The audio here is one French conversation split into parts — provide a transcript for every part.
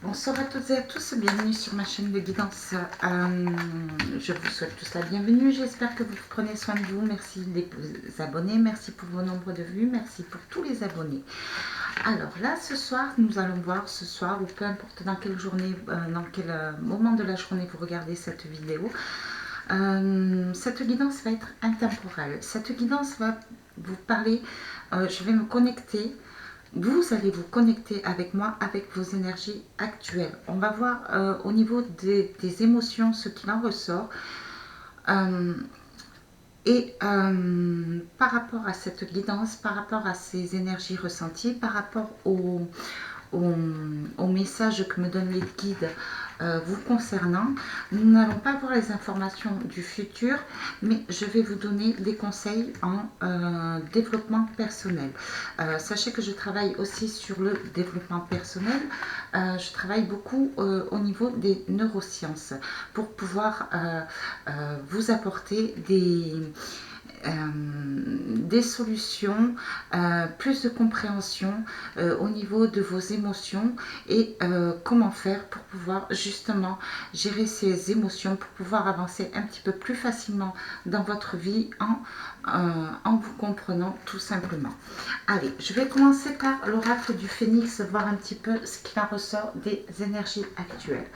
Bonsoir à toutes et à tous, bienvenue sur ma chaîne de guidance. Je vous souhaite tous la bienvenue, j'espère que vous prenez soin de vous. Merci les abonnés, merci pour vos nombres de vues, merci pour tous les abonnés. Alors là, ce soir, nous allons voir ce soir, ou peu importe dans quelle journée, dans quel moment de la journée vous regardez cette vidéo. Cette guidance va être intemporelle. Cette guidance va vous parler, je vais me connecter. Vous allez vous connecter avec moi, avec vos énergies actuelles. On va voir au niveau des émotions ce qu'il en ressort. Par rapport à cette guidance, par rapport à ces énergies ressenties, par rapport au message que me donnent les guides vous concernant, nous n'allons pas voir les informations du futur, mais je vais vous donner des conseils en développement personnel. Sachez que je travaille aussi sur le développement personnel. Je travaille beaucoup au niveau des neurosciences pour pouvoir vous apporter des solutions, plus de compréhension au niveau de vos émotions et comment faire pour pouvoir justement gérer ces émotions, pour pouvoir avancer un petit peu plus facilement dans votre vie en vous comprenant tout simplement. Allez, je vais commencer par l'oracle du phénix, voir un petit peu ce qu'il en ressort des énergies actuelles.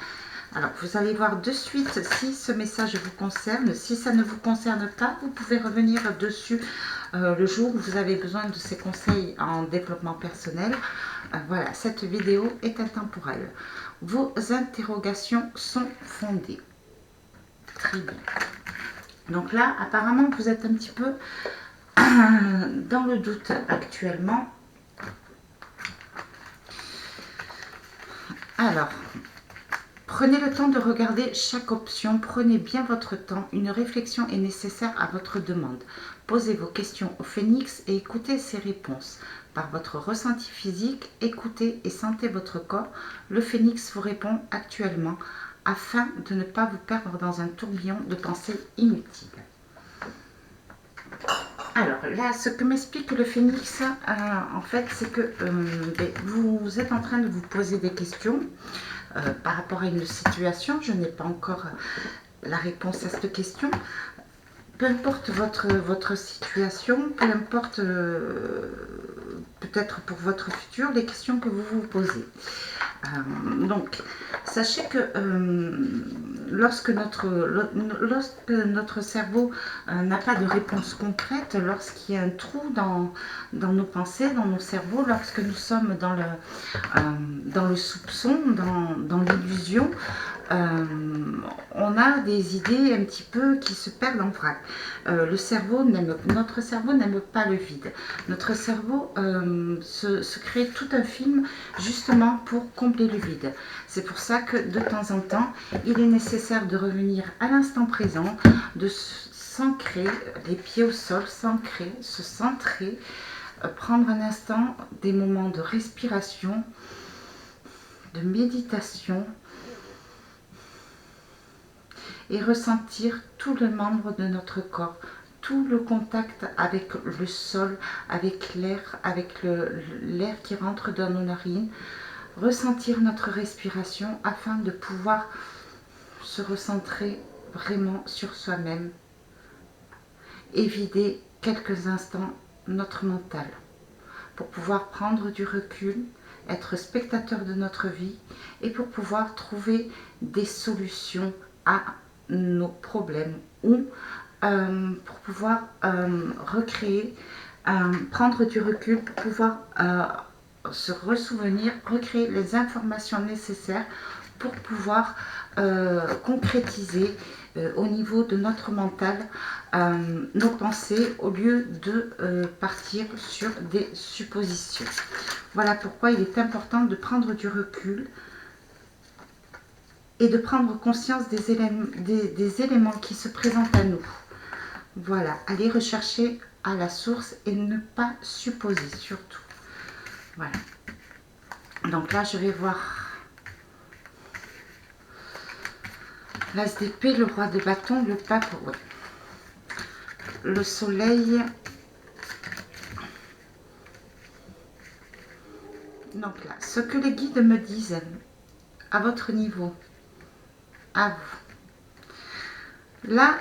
Alors, vous allez voir de suite si ce message vous concerne. Si ça ne vous concerne pas, vous pouvez revenir dessus le jour où vous avez besoin de ces conseils en développement personnel. Voilà, cette vidéo est intemporelle. Vos interrogations sont fondées. Très bien. Donc là, apparemment, vous êtes un petit peu dans le doute actuellement. Alors, prenez le temps de regarder chaque option, prenez bien votre temps, une réflexion est nécessaire à votre demande. Posez vos questions au phénix et écoutez ses réponses. Par votre ressenti physique, écoutez et sentez votre corps. Le phénix vous répond actuellement afin de ne pas vous perdre dans un tourbillon de pensées inutiles. Alors là, ce que m'explique le phénix, en fait, c'est que vous êtes en train de vous poser des questions. Par rapport à une situation, je n'ai pas encore la réponse à cette question. Peu importe votre situation, peu importe peut-être pour votre futur, les questions que vous vous posez. Donc, sachez que lorsque notre cerveau n'a pas de réponse concrète, lorsqu'il y a un trou dans nos pensées, dans nos cerveaux, lorsque nous sommes dans le soupçon, dans l'illusion, on a des idées un petit peu qui se perdent en vrac. Notre cerveau n'aime pas le vide. Notre cerveau se crée tout un film justement pour combler le vide. C'est pour ça que de temps en temps, il est nécessaire de revenir à l'instant présent, de s'ancrer, les pieds au sol, s'ancrer, se centrer, prendre un instant, des moments de respiration, de méditation, et ressentir tout le membre de notre corps, tout le contact avec le sol, avec l'air qui rentre dans nos narines, ressentir notre respiration afin de pouvoir se recentrer vraiment sur soi-même et vider quelques instants notre mental pour pouvoir prendre du recul, être spectateur de notre vie et pour pouvoir trouver des solutions à nos problèmes ou pour pouvoir recréer, prendre du recul pour pouvoir se ressouvenir, recréer les informations nécessaires pour pouvoir concrétiser au niveau de notre mental nos pensées au lieu de partir sur des suppositions. Voilà pourquoi il est important de prendre du recul et de prendre conscience des éléments qui se présentent à nous. Voilà, aller rechercher à la source et ne pas supposer surtout. Voilà. Donc là, je vais voir l'as d'épée, le roi de bâton, le pape, ouais. Le soleil. Donc là, ce que les guides me disent, à votre niveau, à vous. Là,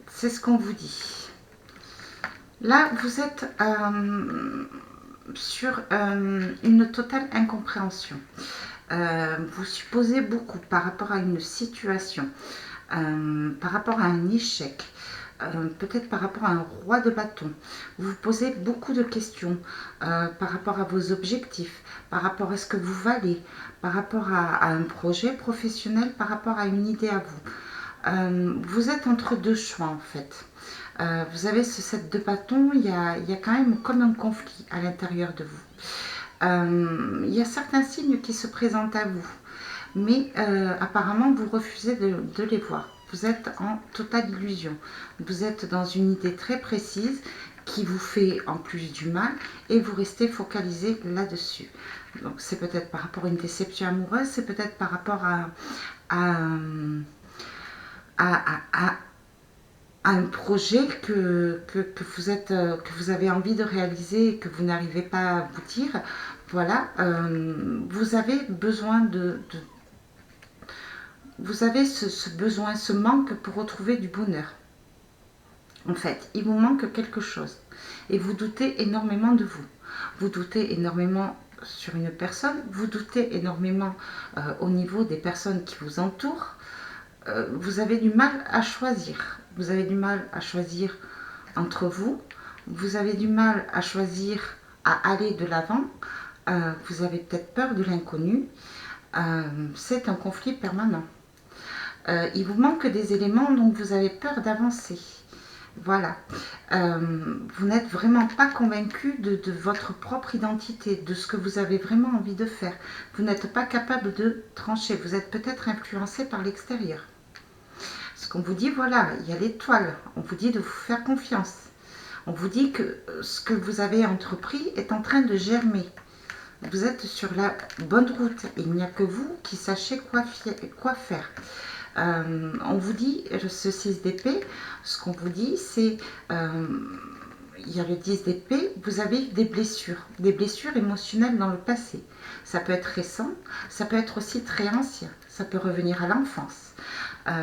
c'est ce qu'on vous dit. Là, vous êtes sur une totale incompréhension. Vous supposez beaucoup par rapport à une situation, par rapport à un échec, peut-être par rapport à un roi de bâton. Vous vous posez beaucoup de questions par rapport à vos objectifs, par rapport à ce que vous valez, par rapport à un projet professionnel, par rapport à une idée à vous. Vous êtes entre deux choix en fait. Vous avez ce 7 de bâton, il y a quand même comme un conflit à l'intérieur de vous. Il y a certains signes qui se présentent à vous, mais apparemment vous refusez de les voir. Vous êtes en totale illusion. Vous êtes dans une idée très précise qui vous fait en plus du mal et vous restez focalisé là-dessus. Donc c'est peut-être par rapport à une déception amoureuse, c'est peut-être par rapport à un projet que vous avez envie de réaliser et que vous n'arrivez pas à aboutir. Voilà, vous avez besoin vous avez ce besoin, ce manque pour retrouver du bonheur. En fait, il vous manque quelque chose et vous doutez énormément de vous. Vous doutez énormément sur une personne, vous doutez énormément au niveau des personnes qui vous entourent. Vous avez du mal à choisir. Vous avez du mal à choisir entre vous. Vous avez du mal à choisir à aller de l'avant. Vous avez peut-être peur de l'inconnu. C'est un conflit permanent. Il vous manque des éléments, donc vous avez peur d'avancer. Voilà. Vous n'êtes vraiment pas convaincu de votre propre identité, de ce que vous avez vraiment envie de faire. Vous n'êtes pas capable de trancher. Vous êtes peut-être influencé par l'extérieur. Ce qu'on vous dit, voilà, il y a l'étoile. On vous dit de vous faire confiance. On vous dit que ce que vous avez entrepris est en train de germer. Vous êtes sur la bonne route. Il n'y a que vous qui sachez quoi faire. On vous dit, ce 6 d'épée, ce qu'on vous dit, c'est, il y a le 10 d'épée, vous avez des blessures émotionnelles dans le passé. Ça peut être récent, ça peut être aussi très ancien, ça peut revenir à l'enfance.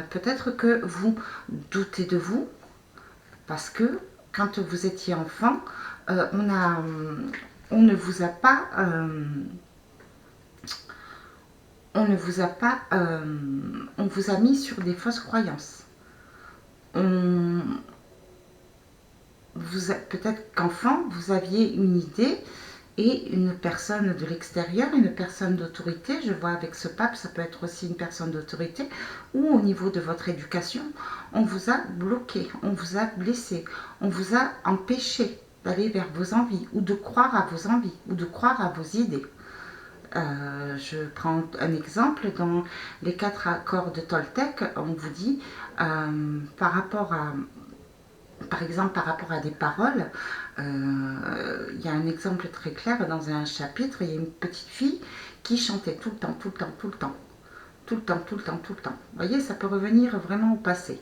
Peut-être que vous doutez de vous, parce que quand vous étiez enfant, on ne vous a pas... on vous a mis sur des fausses croyances. Peut-être qu'enfant, vous aviez une idée et une personne de l'extérieur, une personne d'autorité, je vois avec ce pape, ça peut être aussi une personne d'autorité, ou au niveau de votre éducation, on vous a bloqué, on vous a blessé, on vous a empêché d'aller vers vos envies, ou de croire à vos envies, ou de croire à vos idées. Je prends un exemple, dans les 4 accords de Toltec, on vous dit, par exemple par rapport à des paroles, il y a un exemple très clair dans un chapitre, il y a une petite fille qui chantait tout le temps, tout le temps, tout le temps, tout le temps, tout le temps, tout le temps. Vous voyez, ça peut revenir vraiment au passé.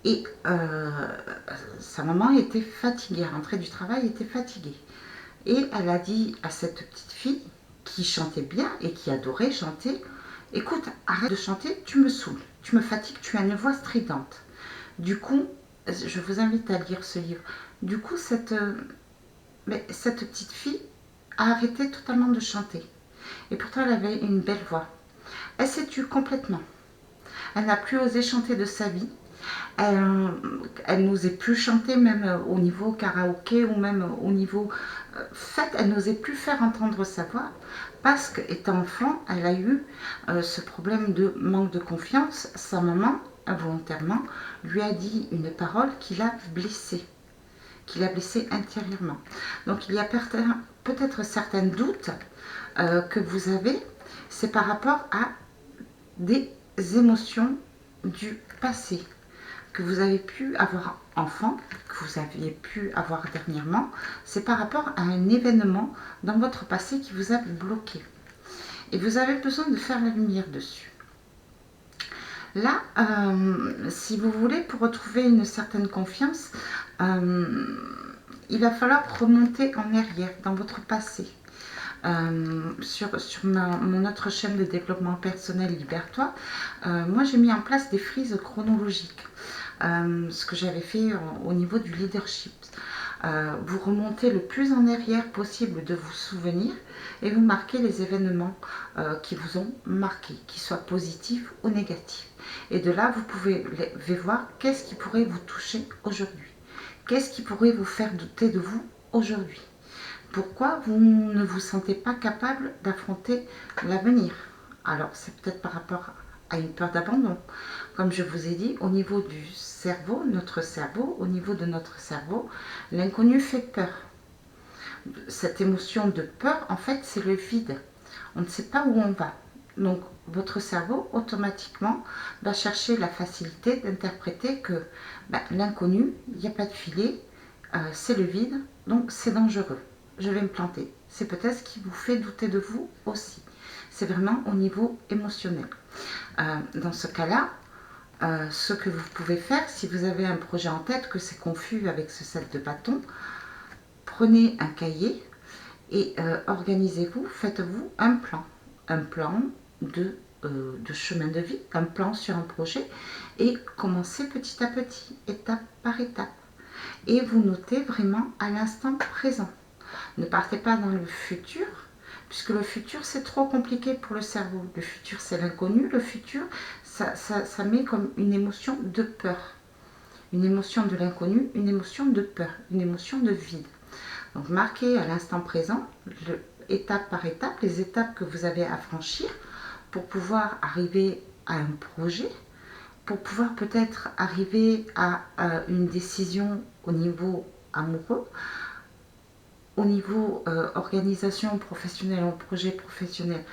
Et sa maman était fatiguée, rentrée du travail, était fatiguée. Et elle a dit à cette petite fille, qui chantait bien et qui adorait chanter, écoute, arrête de chanter, tu me saoules, tu me fatigues, tu as une voix stridente. Du coup, je vous invite à lire ce livre. Du coup, cette petite fille a arrêté totalement de chanter. Et pourtant, elle avait une belle voix. Elle s'est tue complètement. Elle n'a plus osé chanter de sa vie. Elle n'osait plus chanter, même au niveau karaoké ou même au niveau fête. Elle n'osait plus faire entendre sa voix parce qu'étant enfant, elle a eu ce problème de manque de confiance. Sa maman, involontairement, lui a dit une parole qui l'a blessée intérieurement. Donc il y a peut-être certains doutes que vous avez, c'est par rapport à des émotions du passé que vous avez pu avoir enfant, que vous aviez pu avoir dernièrement, c'est par rapport à un événement dans votre passé qui vous a bloqué. Et vous avez besoin de faire la lumière dessus. Là, si vous voulez, pour retrouver une certaine confiance, il va falloir remonter en arrière dans votre passé. Sur mon autre chaîne de développement personnel Libère-toi, moi j'ai mis en place des frises chronologiques, ce que j'avais fait au niveau du leadership. Vous remontez le plus en arrière possible de vos souvenirs et vous marquez les événements qui vous ont marqué, qu'ils soient positifs ou négatifs. Et de là, vous pouvez voir qu'est-ce qui pourrait vous toucher aujourd'hui. Qu'est-ce qui pourrait vous faire douter de vous aujourd'hui? Pourquoi vous ne vous sentez pas capable d'affronter l'avenir? Alors, c'est peut-être par rapport à une peur d'abandon. Comme je vous ai dit, au niveau du cerveau, au niveau de notre cerveau, l'inconnu fait peur. Cette émotion de peur, en fait, c'est le vide. On ne sait pas où on va. Donc, votre cerveau, automatiquement, va chercher la facilité d'interpréter que l'inconnu, il n'y a pas de filet, c'est le vide, donc c'est dangereux. Je vais me planter. C'est peut-être ce qui vous fait douter de vous aussi. C'est vraiment au niveau émotionnel. Dans ce cas-là, ce que vous pouvez faire, si vous avez un projet en tête, que c'est confus avec ce set de bâtons, prenez un cahier et organisez-vous, faites-vous un plan de chemin de vie, un plan sur un projet et commencez petit à petit, étape par étape. Et vous notez vraiment à l'instant présent. Ne partez pas dans le futur, puisque le futur c'est trop compliqué pour le cerveau. Le futur c'est l'inconnu, le futur ça met comme une émotion de peur. Une émotion de l'inconnu, une émotion de peur, une émotion de vide. Donc marquez à l'instant présent, étape par étape, les étapes que vous avez à franchir pour pouvoir arriver à un projet, pour pouvoir peut-être arriver à une décision au niveau amoureux, au niveau organisation professionnelle, en projet professionnel.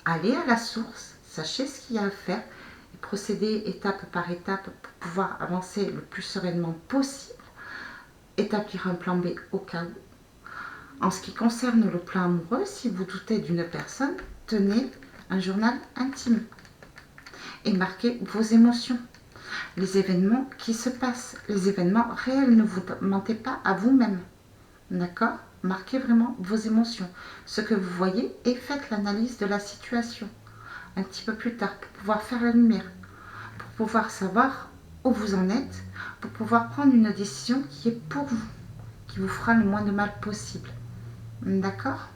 Allez à la source, sachez ce qu'il y a à faire et procédez étape par étape pour pouvoir avancer le plus sereinement possible. Établir un plan B au cas où. En ce qui concerne le plan amoureux, si vous doutez d'une personne, tenez un journal intime et marquez vos émotions, les événements qui se passent, les événements réels. Ne vous mentez pas à vous-même, d'accord? Marquez vraiment vos émotions, ce que vous voyez, et faites l'analyse de la situation un petit peu plus tard pour pouvoir faire la lumière, pour pouvoir savoir où vous en êtes, pour pouvoir prendre une décision qui est pour vous, qui vous fera le moins de mal possible. D'accord?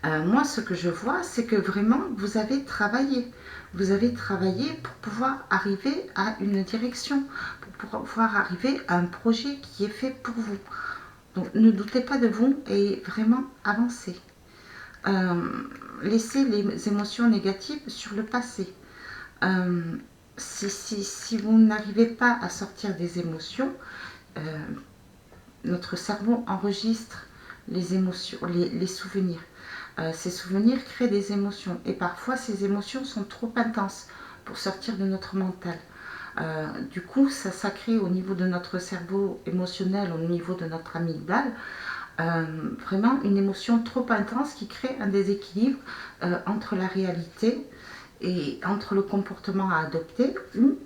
Moi, ce que je vois, c'est que vraiment, vous avez travaillé. Vous avez travaillé pour pouvoir arriver à une direction, pour pouvoir arriver à un projet qui est fait pour vous. Donc, ne doutez pas de vous et vraiment avancez. Laissez les émotions négatives sur le passé. Si vous n'arrivez pas à sortir des émotions, notre cerveau enregistre les émotions, les souvenirs. Ces souvenirs créent des émotions et parfois ces émotions sont trop intenses pour sortir de notre mental. Du coup, ça crée au niveau de notre cerveau émotionnel, au niveau de notre amygdale, vraiment une émotion trop intense qui crée un déséquilibre entre la réalité et entre le comportement à adopter ou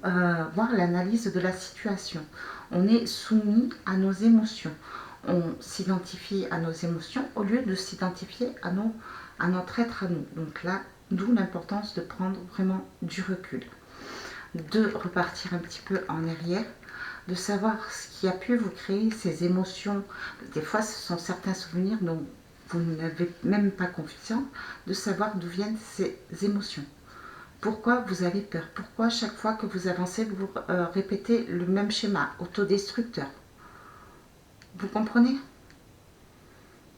voir l'analyse de la situation. On est soumis à nos émotions. On s'identifie à nos émotions au lieu de s'identifier à notre être à nous. Donc là, d'où l'importance de prendre vraiment du recul, de repartir un petit peu en arrière, de savoir ce qui a pu vous créer ces émotions. Des fois, ce sont certains souvenirs dont vous n'avez même pas conscience, de savoir d'où viennent ces émotions. Pourquoi vous avez peur? Pourquoi chaque fois que vous avancez, vous répétez le même schéma autodestructeur? Vous comprenez?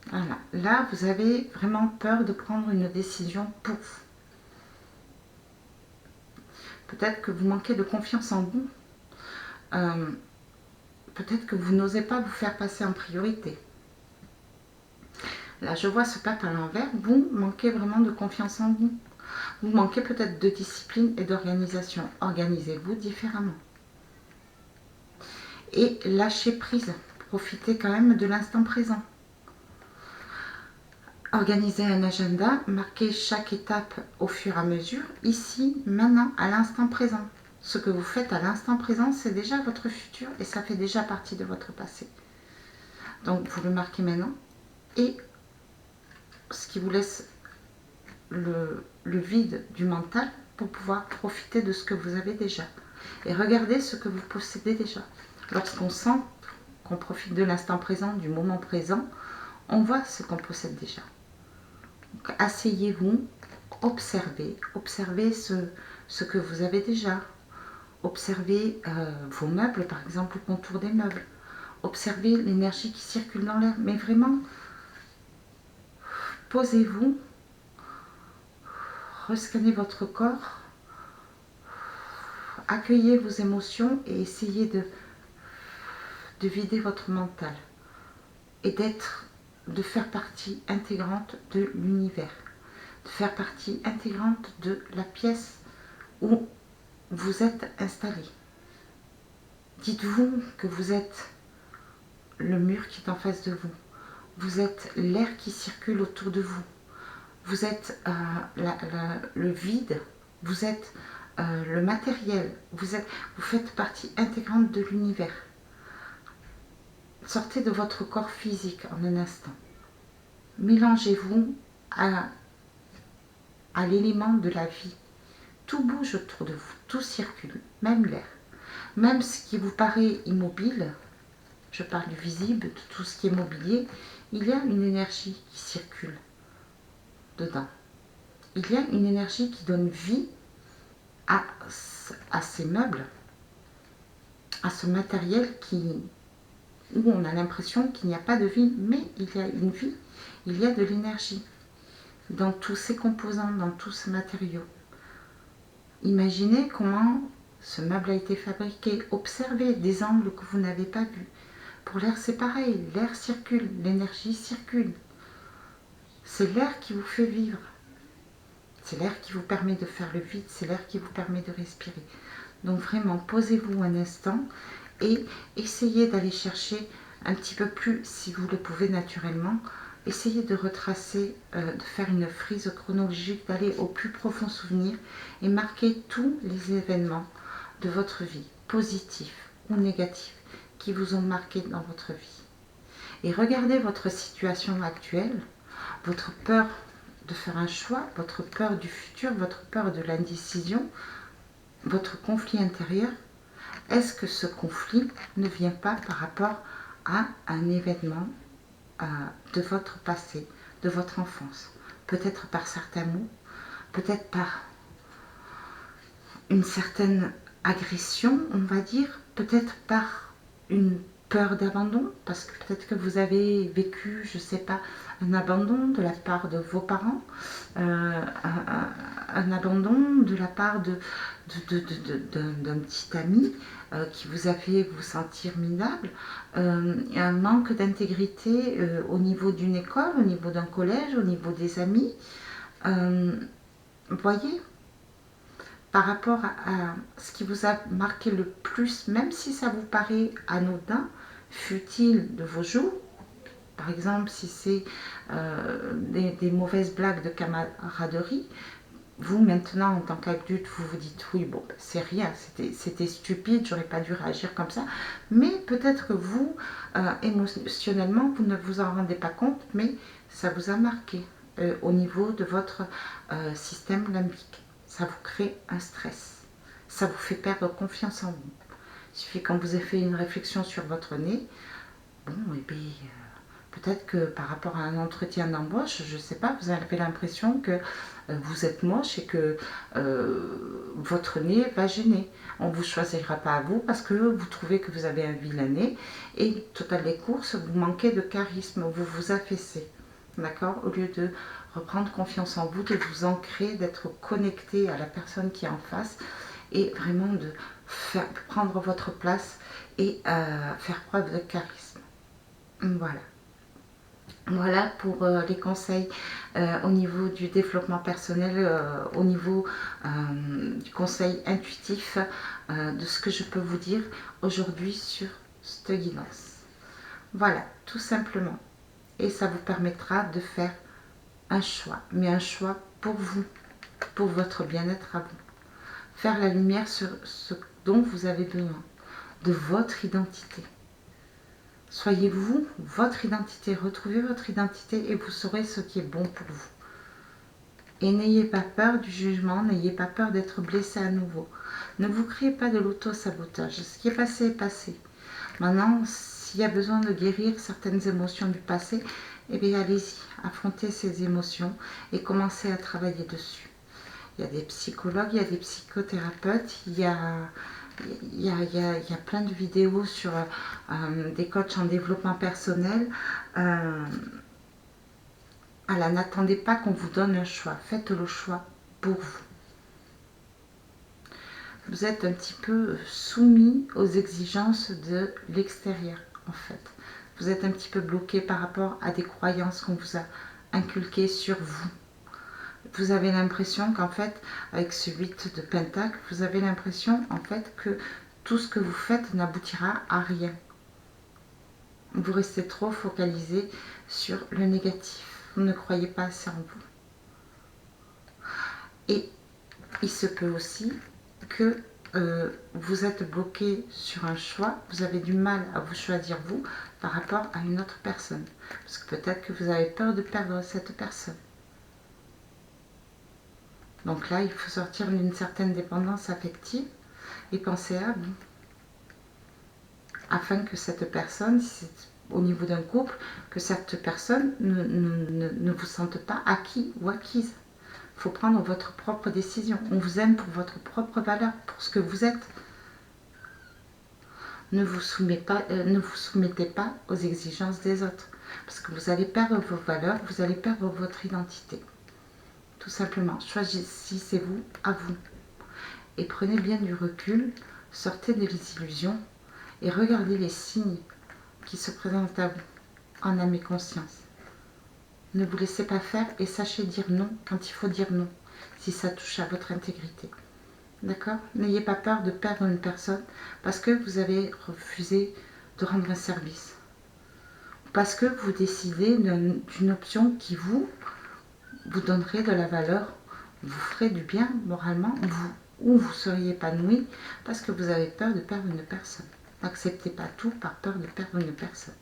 Voilà. Là, vous avez vraiment peur de prendre une décision pour vous. Peut-être que vous manquez de confiance en vous. Peut-être que vous n'osez pas vous faire passer en priorité. Là, je vois ce pape à l'envers. Vous manquez vraiment de confiance en vous. Vous manquez peut-être de discipline et d'organisation. Organisez-vous différemment. Et lâchez prise. Profitez quand même de l'instant présent. Organisez un agenda, marquez chaque étape au fur et à mesure, ici, maintenant, à l'instant présent. Ce que vous faites à l'instant présent, c'est déjà votre futur et ça fait déjà partie de votre passé. Donc, vous le marquez maintenant et ce qui vous laisse le vide du mental pour pouvoir profiter de ce que vous avez déjà. Et regardez ce que vous possédez déjà. Lorsqu'on sent qu'on profite de l'instant présent, du moment présent, on voit ce qu'on possède déjà. Asseyez-vous, observez, observez ce que vous avez déjà. Observez vos meubles, par exemple, le contour des meubles. Observez l'énergie qui circule dans l'air. Mais vraiment, posez-vous, rescannez votre corps, accueillez vos émotions et essayez de vider votre mental et de faire partie intégrante de l'univers, de faire partie intégrante de la pièce où vous êtes installé. Dites-vous que vous êtes le mur qui est en face de vous, vous êtes l'air qui circule autour de vous, vous êtes le vide, vous êtes le matériel, vous faites partie intégrante de l'univers. Sortez de votre corps physique en un instant. Mélangez-vous à l'élément de la vie. Tout bouge autour de vous, tout circule, même l'air. Même ce qui vous paraît immobile, je parle du visible, de tout ce qui est mobilier, il y a une énergie qui circule dedans. Il y a une énergie qui donne vie à ces meubles, à ce matériel où on a l'impression qu'il n'y a pas de vie, mais il y a une vie, il y a de l'énergie dans tous ces composants, dans tous ces matériaux. Imaginez comment ce meuble a été fabriqué, observez des angles que vous n'avez pas vus. Pour l'air, c'est pareil, l'air circule, l'énergie circule. C'est l'air qui vous fait vivre. C'est l'air qui vous permet de faire le vide, c'est l'air qui vous permet de respirer. Donc vraiment, posez-vous un instant et essayez d'aller chercher un petit peu plus, si vous le pouvez naturellement, essayez de retracer, de faire une frise chronologique, d'aller au plus profond souvenir et marquer tous les événements de votre vie, positifs ou négatifs, qui vous ont marqué dans votre vie. Et regardez votre situation actuelle, votre peur de faire un choix, votre peur du futur, votre peur de l'indécision, votre conflit intérieur. Est-ce que ce conflit ne vient pas par rapport à un événement de votre passé, de votre enfance? Peut-être par certains mots, peut-être par une certaine agression, on va dire, peut-être par une peur d'abandon, parce que peut-être que vous avez vécu, je ne sais pas, un abandon de la part de vos parents, un abandon de la part d'un petit ami qui vous a fait vous sentir minable, un manque d'intégrité au niveau d'une école, au niveau d'un collège, au niveau des amis. Voyez, par rapport à ce qui vous a marqué le plus, même si ça vous paraît anodin, futile de vos jours, par exemple si c'est des mauvaises blagues de camaraderie, vous maintenant en tant qu'adulte vous vous dites oui bon c'est rien, c'était stupide, j'aurais pas dû réagir comme ça, mais peut-être que vous émotionnellement vous ne vous en rendez pas compte, mais ça vous a marqué au niveau de votre système limbique. Ça vous crée un stress, ça vous fait perdre confiance en vous. Il suffit quand vous avez fait une réflexion sur votre nez, bon, et bien, peut-être que par rapport à un entretien d'embauche, je ne sais pas, vous avez l'impression que vous êtes moche et que votre nez va gêner. On ne vous choisira pas à vous parce que vous trouvez que vous avez un vilain nez et total les courses, vous manquez de charisme, vous vous affaissez. D'accord? Au lieu de reprendre confiance en vous, de vous ancrer, d'être connecté à la personne qui est en face et vraiment de prendre votre place et faire preuve de charisme. Voilà. Voilà pour les conseils au niveau du développement personnel, au niveau du conseil intuitif de ce que je peux vous dire aujourd'hui sur cette guidance. Voilà, tout simplement. Et ça vous permettra de faire un choix, mais un choix pour vous, pour votre bien-être à vous. Faire la lumière sur ce dont vous avez besoin, de votre identité. Soyez vous, votre identité. Retrouvez votre identité et vous saurez ce qui est bon pour vous. Et n'ayez pas peur du jugement, n'ayez pas peur d'être blessé à nouveau. Ne vous créez pas de l'auto-sabotage. Ce qui est passé est passé. Maintenant, s'il y a besoin de guérir certaines émotions du passé, eh bien allez-y, affrontez ces émotions et commencez à travailler dessus. Il y a des psychologues, il y a des psychothérapeutes, il y a plein de vidéos sur des coachs en développement personnel. Alors, n'attendez pas qu'on vous donne un choix, faites le choix pour vous. Vous êtes un petit peu soumis aux exigences de l'extérieur, en fait. Vous êtes un petit peu bloqué par rapport à des croyances qu'on vous a inculquées sur vous. Vous avez l'impression qu'en fait, avec ce 8 de Pentacle, vous avez l'impression en fait que tout ce que vous faites n'aboutira à rien. Vous restez trop focalisé sur le négatif. Vous ne croyez pas assez en vous. Et il se peut aussi que vous êtes bloqué sur un choix, vous avez du mal à vous choisir vous par rapport à une autre personne. Parce que peut-être que vous avez peur de perdre cette personne. Donc là, il faut sortir d'une certaine dépendance affective et penser à vous. Afin que cette personne, si c'est au niveau d'un couple, que cette personne ne vous sente pas acquis ou acquise. Il faut prendre votre propre décision. On vous aime pour votre propre valeur, pour ce que vous êtes. Ne vous soumettez pas aux exigences des autres. Parce que vous allez perdre vos valeurs, vous allez perdre votre identité. Tout simplement, choisissez-vous à vous. Et prenez bien du recul, sortez des illusions et regardez les signes qui se présentent à vous en âme et conscience. Ne vous laissez pas faire et sachez dire non quand il faut dire non, si ça touche à votre intégrité. D'accord? N'ayez pas peur de perdre une personne parce que vous avez refusé de rendre un service. Parce que vous décidez d'une option qui vous donnerait de la valeur, vous ferait du bien moralement, ou vous seriez épanoui parce que vous avez peur de perdre une personne. N'acceptez pas tout par peur de perdre une personne.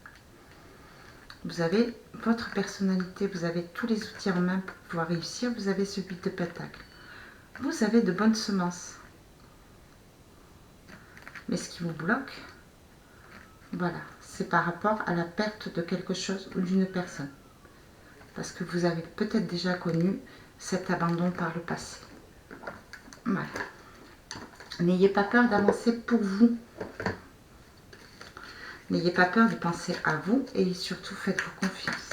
Vous avez votre personnalité, vous avez tous les outils en main pour pouvoir réussir, vous avez ce 8 de Pentacle. Vous avez de bonnes semences. Mais ce qui vous bloque, voilà, c'est par rapport à la perte de quelque chose ou d'une personne. Parce que vous avez peut-être déjà connu cet abandon par le passé. Voilà. N'ayez pas peur d'avancer pour vous. N'ayez pas peur de penser à vous et surtout faites-vous confiance.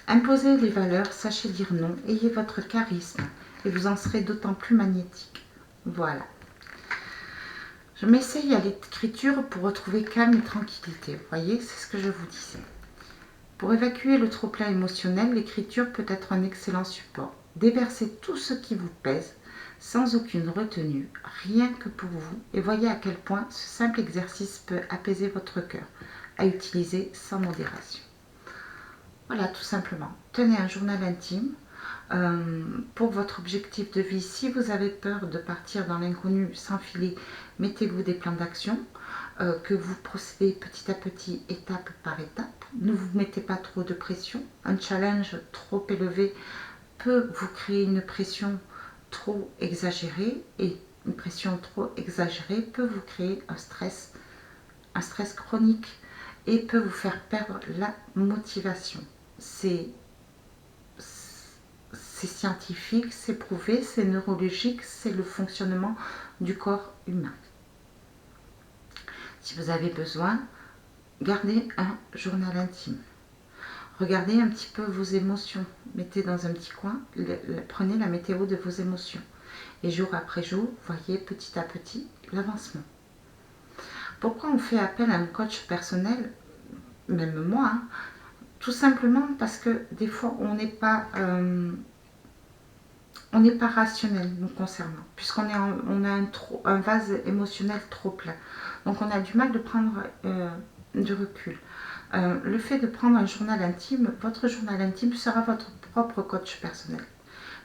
Imposez les valeurs, sachez dire non, ayez votre charisme et vous en serez d'autant plus magnétique. Voilà. Je m'essaye à l'écriture pour retrouver calme et tranquillité. Vous voyez, c'est ce que je vous disais. Pour évacuer le trop-plein émotionnel, l'écriture peut être un excellent support. Déversez tout ce qui vous pèse, sans aucune retenue, rien que pour vous, et voyez à quel point ce simple exercice peut apaiser votre cœur, à utiliser sans modération. Voilà, tout simplement. Tenez un journal intime pour votre objectif de vie. Si vous avez peur de partir dans l'inconnu sans filer, mettez-vous des plans d'action, que vous procédez petit à petit, étape par étape. Ne vous mettez pas trop de pression. Un challenge trop élevé peut vous créer une pression trop exagérée et une pression trop exagérée peut vous créer un stress chronique et peut vous faire perdre la motivation. C'est scientifique, c'est prouvé, c'est neurologique, c'est le fonctionnement du corps humain. Si vous avez besoin, gardez un journal intime. Regardez un petit peu vos émotions. Mettez dans un petit coin, prenez la météo de vos émotions. Et jour après jour, voyez petit à petit l'avancement. Pourquoi on fait appel à un coach personnel, même moi, hein, tout simplement parce que des fois on n'est pas rationnel nous concernant, puisqu'on a un vase émotionnel trop plein. Donc on a du mal de prendre du recul. Le fait de prendre un journal intime, votre journal intime sera votre propre coach personnel.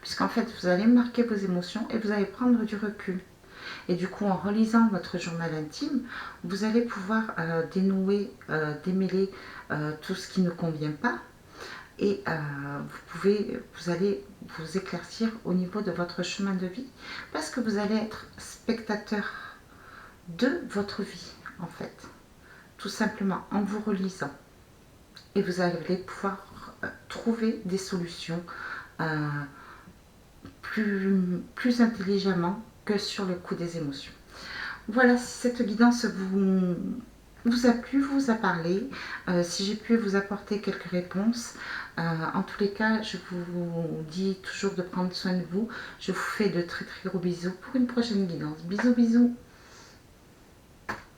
Puisqu'en fait, vous allez marquer vos émotions et vous allez prendre du recul. Et du coup, en relisant votre journal intime, vous allez pouvoir dénouer, démêler tout ce qui ne convient pas. Et vous allez vous éclaircir au niveau de votre chemin de vie parce que vous allez être spectateur de votre vie, en fait, tout simplement en vous relisant. Et vous allez pouvoir trouver des solutions plus intelligemment que sur le coup des émotions. Voilà, si cette guidance vous a plu, vous a parlé, si j'ai pu vous apporter quelques réponses, en tous les cas, je vous dis toujours de prendre soin de vous. Je vous fais de très très gros bisous pour une prochaine guidance. Bisous bisous.